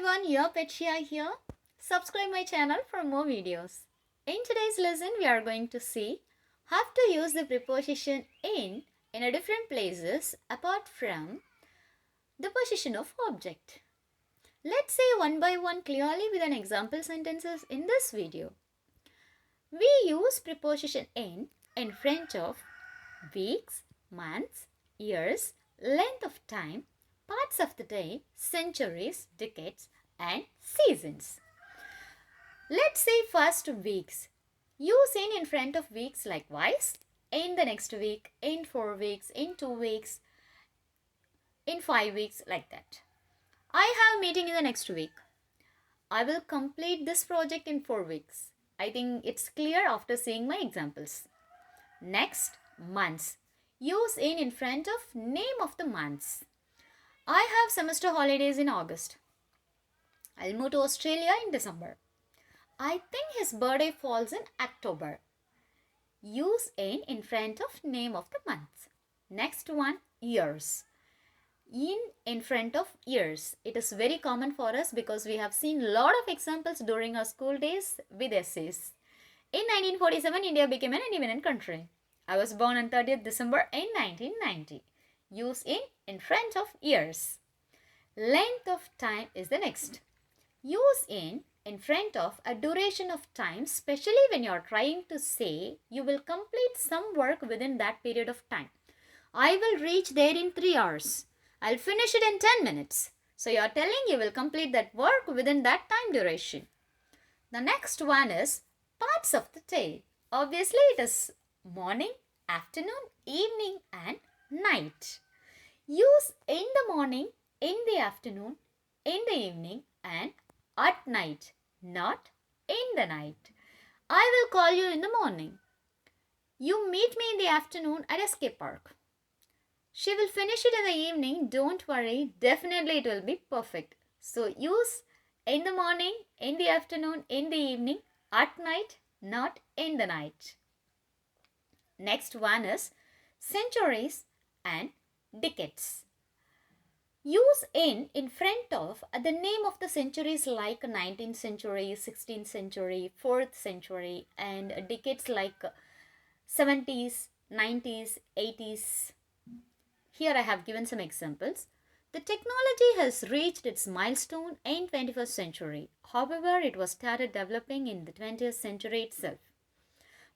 everyone, your Petshia here. Subscribe my channel for more videos. In today's lesson, we are going to see how to use the preposition in a different places apart from the position of object. Let's say one by one clearly with an example sentences in this video. We use preposition in front of weeks, months, years, length of time, parts of the day, centuries, decades, and seasons. Let's say first weeks. Use in front of weeks likewise. In the next week, in 4 weeks, in 2 weeks, in 5 weeks, like that. I have meeting in the next week. I will complete this project in 4 weeks. I think it's clear after seeing my examples. Next, months. Use in front of name of the months. I have semester holidays in August. I'll move to Australia in December. I think his birthday falls in October. Use in front of name of the month. Next one, years. In front of years. It is very common for us because we have seen a lot of examples during our school days with essays. In 1947, India became an independent country. I was born on 30th December in 1990. Use in front of years. Length of time is the next. Use in front of a duration of time, especially when you are trying to say you will complete some work within that period of time. I will reach there in 3 hours. I'll finish it in 10 minutes. So you are telling you will complete that work within that time duration. The next one is parts of the day. Obviously it is morning, afternoon, evening and night. Use in the morning, in the afternoon, in the evening and at night, not in the night. I will call you in the morning. You meet me in the afternoon at a skate park. She will finish it in the evening. Don't worry, definitely it will be perfect. So use in the morning, in the afternoon, in the evening, at night, not in the night. Next one is centuries and decades. Use in front of the name of the centuries like 19th century, 16th century, 4th century and decades like 70s, 90s, 80s. Here I have given some examples. The technology has reached its milestone in 21st century. However, it was started developing in the 20th century itself.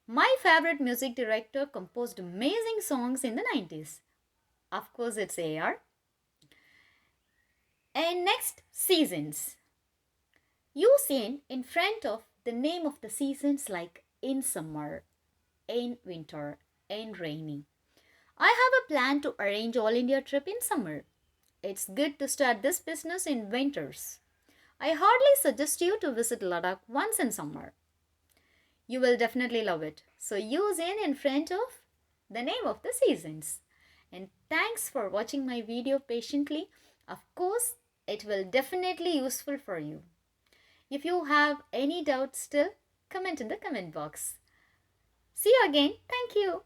My favorite music director composed amazing songs in the 90s. Of course, it's AR. And next, seasons. Use in front of the name of the seasons like in summer, in winter, in rainy. I have a plan to arrange all India trip in summer. It's good to start this business in winters. I hardly suggest you to visit Ladakh once in summer. You will definitely love it. So use in front of the name of the seasons. And thanks for watching my video patiently. Of course, it will definitely useful for you. If you have any doubts still, comment in the comment box. See you again. Thank you.